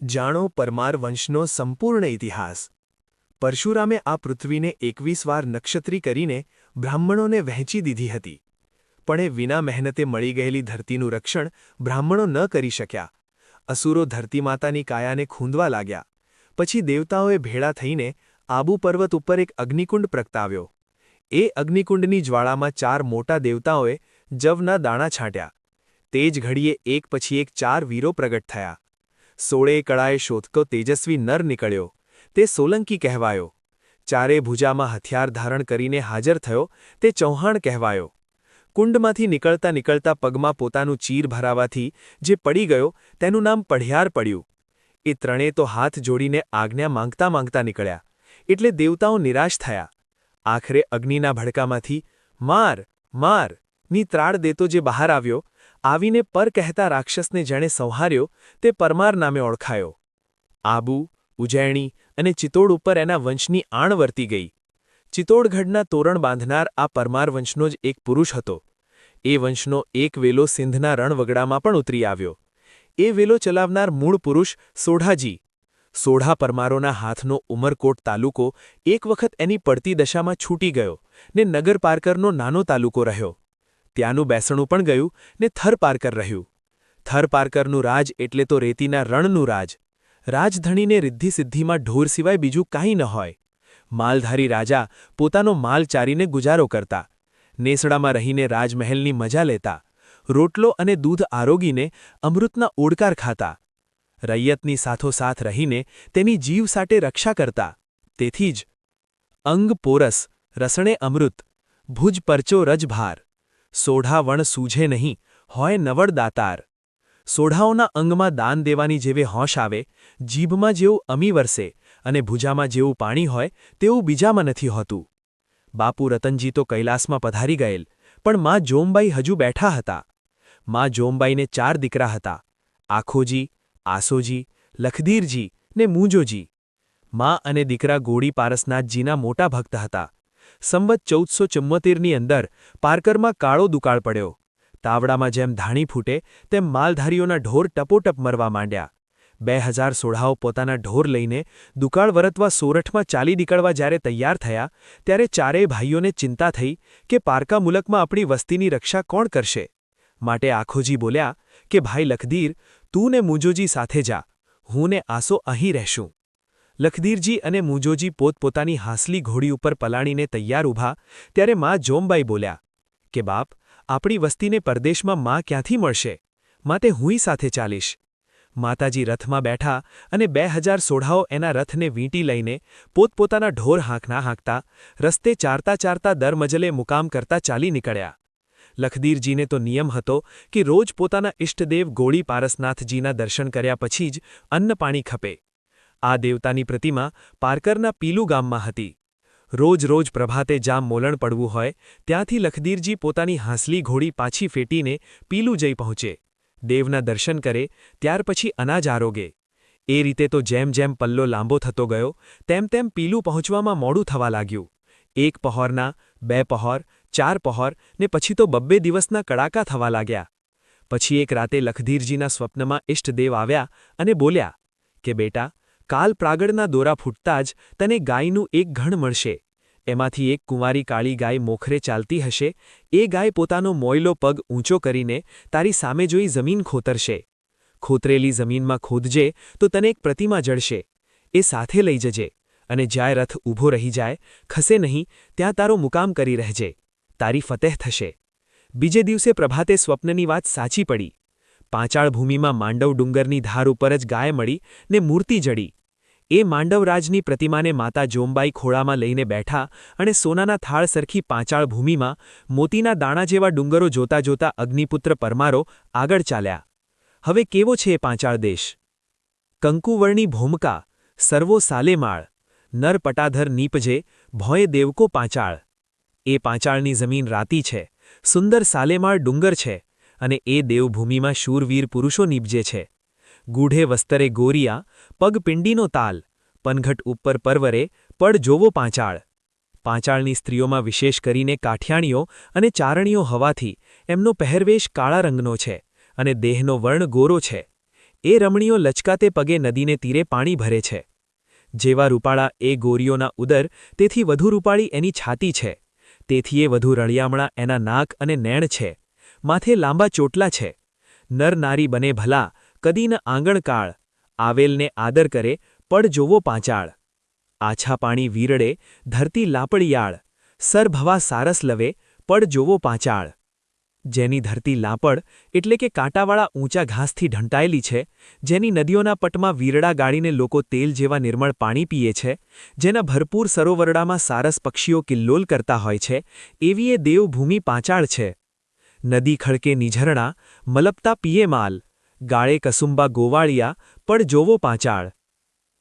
જાણો પરમાર વંશનો સંપૂર્ણ ઇતિહાસ। પરશુરામે આ પૃથ્વીને 21 વાર નક્ષત્રી કરીને બ્રાહ્મણોને વહેંચી દીધી હતી, પણ એ વિના મહેનતે મળી ગયેલી ધરતીનું રક્ષણ બ્રાહ્મણો ન કરી શક્યા। અસુરો ધરતીમાતાની કાયાને ખૂંદવા લાગ્યા। પછી દેવતાઓએ ભેળા થઈને આબુ પર્વત ઉપર એક અગ્નિકુંડ પ્રગટાવ્યો। એ અગ્નિકુંડની જ્વાળામાં 4 મોટા દેવતાઓએ જવના દાણા છાંટ્યા। તે જ ઘડીએ એક પછી એક 4 વીરો પ્રગટ થયા। 16 કળાએ શોધતો તેજસ્વી નર નીકળ્યો, તે સોલંકી કહેવાયો। ચારે ભુજામાં હથિયાર ધારણ કરીને હાજર થયો, તે ચૌહાણ કહેવાયો। કુંડમાંથી નીકળતા નીકળતા પગમાં પોતાનું ચીર ભરાવાથી જે પડી ગયો તેનું નામ પઢિયાર પડ્યું। એ ત્રણે તો હાથ જોડીને આજ્ઞા માંગતા માંગતા નીકળ્યા, એટલે દેવતાઓ નિરાશ થયા। આખરે અગ્નિના ભડકામાંથી માર માર ની ત્રાળ દેતો જે બહાર આવ્યો, આવીને પર કહેતા રાક્ષસને જેણે સંહાર્યો તે પરમાર નામે ઓળખાયો। આબુ, ઉજ્જૈણી અને ચિત્તોડ ઉપર એના વંશની આણ વર્તી ગઈ। ચિત્તોડગઢના તોરણ બાંધનાર આ પરમાર વંશનો જ એક પુરુષ હતો। એ વંશનો એક વેલો સિંધના રણવગડામાં પણ ઉતરી આવ્યો। એ વેલો ચલાવનાર મૂળ પુરુષ સોઢાજી। સોઢા પરમારોના હાથનો ઉમરકોટ તાલુકો એક વખત એની પડતી દશામાં છૂટી ગયો ને નગર પારકરનો નાનો તાલુકો રહ્યો। ત્યાંનું બેસણું પણ ગયું ને થરપારકર રહ્યું। થરપારકરનું રાજ એટલે તો રેતીના રણનું રાજ। રાજધણીને રિદ્ધિસિદ્ધિમાં ઢોર સિવાય બીજું કાંઈ ન હોય। માલધારી રાજા પોતાનો માલ ચારીને ગુજારો કરતા, નેસડામાં રહીને રાજમહેલની મજા લેતા, રોટલો અને દૂધ આરોગીને અમૃતના ઓડકાર ખાતા, રૈયતની સાથોસાથ રહીને તેની જીવ સાટે રક્ષા કરતા। તેથી જ અંગ પોરસ રસણે અમૃત, ભુજ પરચો રજભાર, સોઢા વણ સૂઝે નહીં, હોય નવડ દાતાર। સોઢાઓના અંગમાં દાન દેવાની જેવે હોશ આવે, જીભમાં જેવું અમી વરસે અને ભુજામાં જેવું પાણી હોય તેવું બીજામાં નથી હોતું। બાપુ રતનજી તો કૈલાસમાં પધારી ગયેલ, પણ માં જોમબાઈ હજુ બેઠા હતા। માં જોમબાઈને 4 દીકરા હતા, આખોજી, આસોજી, લખધીરજી ને મૂંજોજી। માં અને દીકરા ગોળી પારસનાથજીના મોટા ભક્ત હતા। સંવત 1474ની અંદર પારકરમાં કાળો દુકાળ પડ્યો। તાવડામાં જેમ ધાણી ફૂટે તેમ માલધારીઓના ઢોર ટપોટપ મરવા માંડ્યા। 2000 સોઢાઓ પોતાના ઢોર લઈને દુકાળ વરતવા સોરઠમાં ચાલી નીકળવા જ્યારે તૈયાર થયા, ત્યારે ચારેય ભાઈઓને ચિંતા થઈ કે પારકા મુલકમાં આપણી વસ્તીની રક્ષા કોણ કરશે। માટે આખોજી બોલ્યા કે ભાઈ લખધીર, તું ને મૂંજોજી સાથે જા, હું ને આસો અહીં રહેશું। લખધીરજી અને મૂંજોજી પોતપોતાની હાંસલી ઘોડી ઉપર પલાણીને તૈયાર ઊભા, ત્યારે માં જોમબાઈ બોલ્યા કે બાપ, આપણી વસ્તીને પરદેશમાં માં ક્યાંથી મળશે, માટે હુંય સાથે ચાલીશ। માતાજી રથમાં બેઠા અને 2000 સોઢાઓ એના રથને વીંટી લઈને પોતપોતાના ઢોર હાંકના હાંકતા રસ્તે ચારતા ચારતા દર મજલે મુકામ કરતા ચાલી નીકળ્યા। લખધીરજીને તો નિયમ હતો કે રોજ પોતાના ઇષ્ટદેવ ગોળી પારસનાથજીના દર્શન કર્યા પછી જ અન્ન પાણી ખપે। આ દેવતાની પ્રતિમા પારકરના પીલુ ગામમાં હતી। રોજ રોજ પ્રભાતે જામ મોલણ પડવું હોય ત્યાંથી લખધીરજી પોતાની હાંસલી ઘોડી પાછી ફેટીને પીલુ જઈ પહોંચે, દેવના દર્શન કરે, ત્યાર પછી અનાજ આરોગે। એ રીતે તો જેમ જેમ પલ્લો લાંબો થતો ગયો તેમ તેમ પીલુ પહોંચવામાં મોડું થવા લાગ્યું। 1 પહોરના, 2 પહોર, 4 પહોર ને પછી તો 2 દિવસના કડાકા થવા લાગ્યા। પછી એક રાતે લખધીરજીના સ્વપ્નમાં ઇષ્ટદેવ આવ્યા અને બોલ્યા કે બેટા, કાલ પ્રાગડના દોરા ફૂટતા જ તને ગાયનું એક ઘણ મળશે। એમાંથી એક કુંવારી કાળી ગાય મોખરે ચાલતી હશે, એ ગાય પોતાનો મોયલો પગ ઊંચો કરીને તારી સામે જોઈ જમીન ખોતરશે। ખોતરેલી જમીનમાં ખોદજે તો તને એક પ્રતિમા જળશે, એ સાથે લઈ જજે અને જ્યાં રથ ઊભો રહી જાય, ખસે નહીં, ત્યાં તારો મુકામ કરી રહેજે, તારી ફતેહ થશે। બીજે દિવસે પ્રભાતે સ્વપ્નની વાત સાચી પડી। પાંચાળ ભૂમિમાં માંડવ ડુંગરની ધાર ઉપર જ ગાય મળી ને મૂર્તિ જડી। એ માંડવરાજની પ્રતિમાને માતા જોમબાઈ ખોળામાં લઈને બેઠા અને સોનાના થાળ સરખી પાંચાળ ભૂમિમાં મોતીના દાણા જેવા ડુંગરો જોતા જોતા અગ્નિપુત્ર પરમારો આગળ ચાલ્યા। હવે કેવો છે એ પાંચાળ દેશ? કંકુવર્ણી ભોમકા, સર્વો સાલેમાળ, નર પટાધર નીપજે, ભોય દેવકો પાંચાળ। એ પાંચાળની જમીન રાતી છે, સુંદર સાલેમાળ ડુંગર છે અને એ દેવભૂમિમાં શૂરવીર પુરુષો નીપજે છે। ગૂઢે વસ્તરે ગોરિયા, પગ પિંડીનો તાલ, પનઘટ ઉપર પરવરે, પડ જોવો પાંચાળ। પાંચાળની સ્ત્રીઓમાં વિશેષ કરીને કાઠિયાણીઓ અને ચારણીઓ હોવાથી એમનો પહેરવેશ કાળા રંગનો છે અને દેહનો વર્ણ ગોરો છે। એ રમણીઓ લચકાતે પગે નદીને તીરે પાણી ભરે છે. જેવા રૂપાળા એ ગોરીઓના ઉદર, તેથી વધુ રૂપાળી એની છાતી છે. તેથી એ વધુ રળિયામણા એના નાક અને નેણ છે. માથે લાંબા ચોટલા છે. નર નારી બને ભલા, કદી ન આંગણકાળ. આવેલને આદર કરે, પડ જોવો પાંચાળ. આછા પાણી વીરડે, ધરતી લાપડિયાળ. સર ભવા સારસ લવે, પડ જોવો પાંચાળ. જેની ધરતી લાપડ એટલે કે કાંટાવાળા ઊંચા ઘાસથી ઢંટાયેલી છે, જેની નદીઓના પટમાં વીરડા ગાળીને લોકો તેલ જેવા નિર્મળ પાણી પીએ છે, જેના ભરપૂર સરોવરડામાં સારસ પક્ષીઓ કિલ્લોલ કરતા હોય છે, એવી એ દેવભૂમિ પાંચાળ છે. નદી ખડકે નિઝરણા, મલપતા પીએ માલ. ગાળે કસુંબા ગોવાળિયા, પડ જોવો પાંચાળ.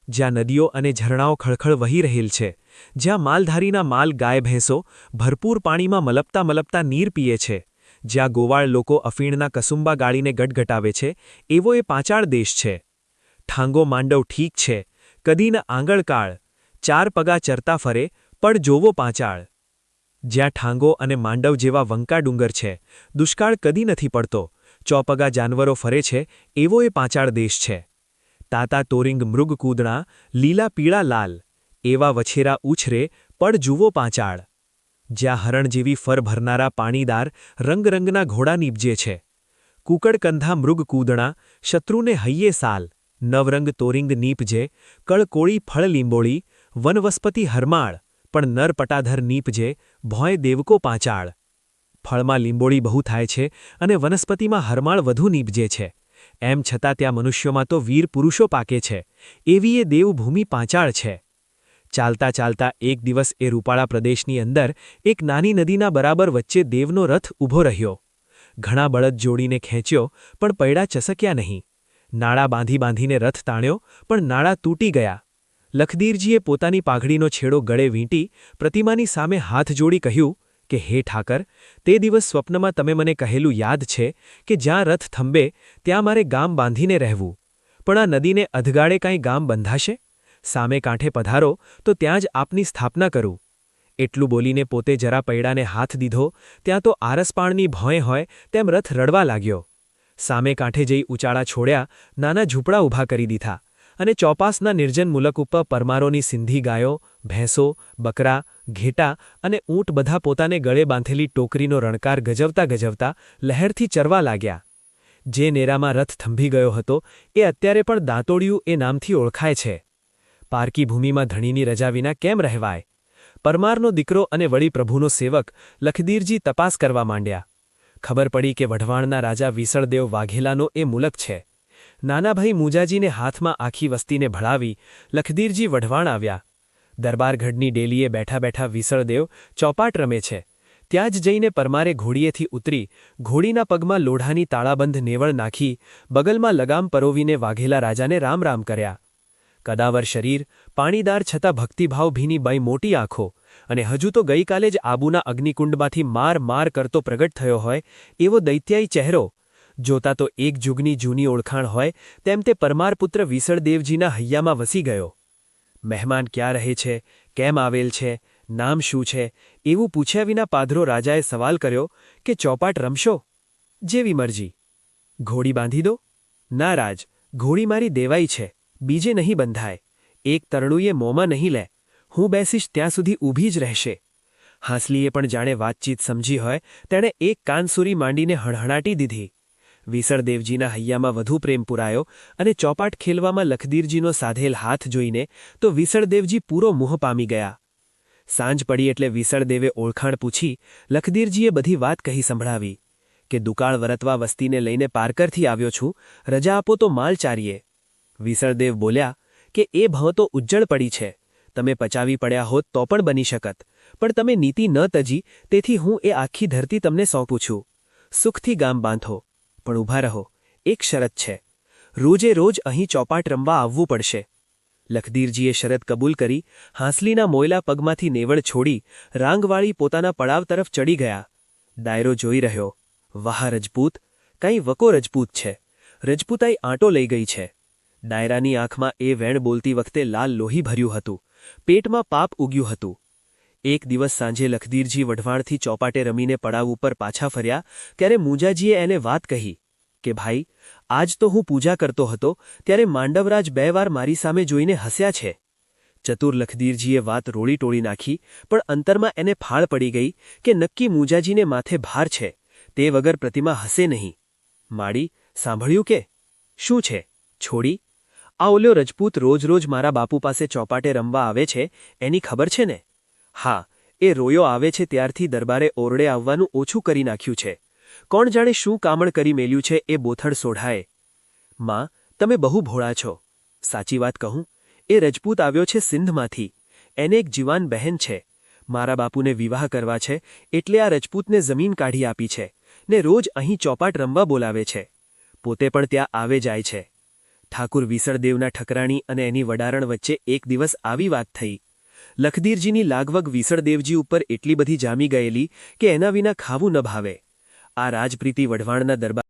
જ્યાં નદીઓ અને ઝરણાઓ ખળખળ વહી રહેલ છે, જ્યાં માલધારીના માલ ગાય ભેંસો ભરપૂર પાણીમાં મલપતા નીર પીએ છે, જ્યાં ગોવાળ લોકો અફીણના કસુંબા ગાળીને ગટગટાવે છે, એવો એ પાંચાળ દેશ છે. ઠાંગો માંડવ ઠીક છે, કદી ન આંગળકાળ. 4 પગા ચરતા ફરે, પડ જોવો પાંચાળ. જ્યાં ઠાંગો અને માંડવ જેવા વંકા ડુંગર છે, દુષ્કાળ કદી નથી પડતો, ચોપગા જાનવરો ફરે છે, એવો એ પાંચાળ દેશ છે. તાતા તોરિંગ મૃગ કૂદણા, લીલા પીળા લાલ. એવા વછેરા ઉછરે, પડ જુવો પાંચાળ. જ્યાં હરણ જેવી ફર ભરનારા પાણીદાર રંગરંગના ઘોડા નીપજે છે. કુકડકંધા મૃગ કૂદણા, શત્રુને હૈયે સાલ. નવરંગ તોરિંગ નીપજે, કળકોળી ફળ લીંબોળી. વનવસ્પતિ હરમાળ, પણ નર પટાધર નીપજે, ભોંય દેવકો પાંચાળ. ફળમાં લીંબોળી બહુ થાય છે અને વનસ્પતિમાં હરમાળ વધુ નીપજે છે. એમ છતાં ત્યાં મનુષ્યોમાં તો વીર પુરુષો પાકે છે, એવી એ દેવભૂમિ પાંચાળ છે. ચાલતા ચાલતા એક દિવસ એ રૂપાળા પ્રદેશની અંદર એક નાની નદીના બરાબર વચ્ચે દેવનો રથ ઊભો રહ્યો. ઘણા બળદ જોડીને ખેંચ્યો, પણ પૈડા ચસક્યા નહીં. નાળા બાંધીને રથ તાણ્યો, પણ નાળા તૂટી ગયા. લખદીરજીએ પોતાની પાઘડીનો છેડો ગળે વીંટી પ્રતિમાની સામે હાથ જોડી કહ્યું કે હે ઠાકર, તે દિવસ સ્વપ્નમાં તમે મને કહેલું યાદ છે કે જ્યાં રથ થંભે ત્યાં મારે ગામ બાંધીને રહેવું. પણ આ નદીને અધગાળે કાંઈ ગામ બંધાશે? સામે કાંઠે પધારો તો ત્યાં જ આપની સ્થાપના કરું. એટલું બોલીને પોતે જરા પૈડાને હાથ દીધો, ત્યાં તો આરસપાણની ભોંય હોય તેમ રથ રડવા લાગ્યો. સામે કાંઠે જઈ ઉચાળા છોડ્યા, નાના ઝૂંપડા ઊભા કરી દીધા અને ચોપાસના નિર્જન મુલક ઉપર પરમારોની સિંધી ગાયો, ભેંસો, બકરા, ઘેટા અને ઊંટ બધા પોતાને ગળે બાંધેલી ટોકરીનો રણકાર ગજવતા લહેરથી ચરવા લાગ્યા. જે નેરામાં રથ થંભી ગયો હતો એ અત્યારે પણ દાંતોડિયું એ નામથી ઓળખાય છે. પારકી ભૂમિમાં ધણીની રજા વિના કેમ રહેવાય? પરમારનો દીકરો અને વળી પ્રભુનો સેવક લખદીરજી તપાસ કરવા માંડ્યા. ખબર પડી કે વઢવાણના રાજા વિસળદેવ વાઘેલાનો એ મુલક છે. નાનાભાઈ મૂજાજીને હાથમાં આખી વસ્તીને ભળાવી લખદીરજી વઢવાણ આવ્યા. દરબારગઢની ડેલીએ બેઠા વિસળદેવ ચોપાટ રમે છે. ત્યાં જ જઈને પરમારે ઘોડીએથી ઉતરી ઘોડીના પગમાં લોઢાની તાળાબંધ નેવળ નાખી બગલમાં લગામ પરોવીને વાઘેલા રાજાને રામ રામ કર્યા. કદાવર શરીર, પાણીદાર છતાં ભક્તિભાવ ભીની બાઈ મોટી આંખો અને હજુ તો ગઈકાલે જ આબુના અગ્નિકુંડમાંથી માર કરતો પ્રગટ થયો હોય એવો દૈત્યાયી ચહેરો. જોતા તો એક જુગની જૂની ઓળખાણ હોય તેમ તે પરમારપુત્ર વિસળદેવજીના હૈયામાં વસી ગયો. મહેમાન ક્યાં રહે છે, કેમ આવેલ છે, નામ શું છે, એવું પૂછ્યા વિના પાધરો રાજાએ સવાલ કર્યો કે ચોપાટ રમશો? જેવી મરજી. ઘોડી બાંધી દો? ના રાજ, ઘોડી મારી દેવાઈ છે, બીજે નહીં બંધાય. એક તરણુએ મોંમાં નહીં લે. હું બેસીશ ત્યાં સુધી ઊભી જ રહેશે. હાંસલીએ પણ જાણે વાતચીત સમજી હોય તેણે એક કાનસુરી માંડીને હણહણાટી દીધી. વિસળદેવજીના હૈયામાં વધુ પ્રેમ પુરાયો અને ચોપાટ ખેલવામાં લખદીરજીનો સાધેલ હાથ જોઈને તો વિસળદેવજી પૂરો મોહ પામી ગયા. સાંજ પડી એટલે વિસળદેવે ઓળખાણ પૂછી લખદીરજીએ બધી વાત કહી સંભળાવી કે દુકાળ વરતવા વસ્તીને લઈને પારકરથી આવ્યો છું, રજા આપો તો માલ ચારીએ. વિસળદેવ બોલ્યા કે એ ભવ તો ઉજ્જળ પડી છે, તમે પચાવી પડ્યા હોત તો પણ બની શકત, પણ તમે નીતિ ન તજી, તેથી હું એ આખી ધરતી તમને સોંપું છું. સુખથી ગામ બાંધો, પણ ઊભા રહો, એક શરત છે, રોજે રોજ અહીં ચોપાટ રમવા આવવું પડશે. લખદીરજીએ શરત કબૂલ કરી હાંસલીના મોયલા પગમાંથી નેવળ છોડી રાંગવાળી પોતાના પડાવ તરફ ચડી ગયા. ડાયરો જોઈ રહ્યો. વાહ રજપૂત, કંઈ વકો રજપૂત છે, રજપૂતાઈ આંટો લઈ ગઈ છે. ડાયરાની આંખમાં એ વેણ બોલતી વખતે લાલ લોહી ભર્યું હતું, પેટમાં પાપ ઉગ્યું હતું. એક દિવસ સાંજે લખદીરજી વઢવાણથી ચોપાટે રમીને પડાવ ઉપર પાછા ફર્યા ત્યારે મૂજાજીએ એને વાત કહી કે ભાઈ, આજ તો હું પૂજા કરતો હતો ત્યારે માંડવરાજ 2 વાર મારી સામે જોઈને હસ્યા છે. ચતુર લખધીરજીએ વાત રોળી ટોળી નાખી, પણ અંતરમાં એને ફાળ પડી ગઈ કે નક્કી મૂજાજીને માથે ભાર છે, તે વગર પ્રતિમા હસે નહીં. માડી, સાંભળ્યું કે? શું છે? છોડી, આ ઓલ્યો રજપૂત રોજ મારા બાપુ પાસે ચોપાટે રમવા આવે છે, એની ખબર છે ને? હા, એ રોયો આવે છે ત્યારથી દરબારે ઓરડે આવવાનું ઓછું કરી નાખ્યું છે. કોણ જાણે શું કામણ કરી મેલ્યું છે એ બોથડ સોઢાએ. માં, તમે બહુ ભોળા છો. સાચી વાત કહું, એ રજપૂત આવ્યો છે સિંધમાંથી. એને એક જીવાન બહેન છે. મારા બાપુને વિવાહ કરવા છે એટલે આ રજપૂતને જમીન કાઢી આપી છે ને રોજ અહીં ચોપાટ રમવા બોલાવે છે. પોતે પણ ત્યાં આવે જાય છે. ઠાકુર વિસળદેવના ઠકરાણી અને એની વડારણ વચ્ચે એક દિવસ આવી વાત થઈ. લખધીરજીની લાગવગ વિસળદેવજી ઉપર એટલી બધી જામી ગયેલી કે એના વિના ખાવું ન ભાવે. આ રાજપ્રીતિ વઢવાણના દરબાર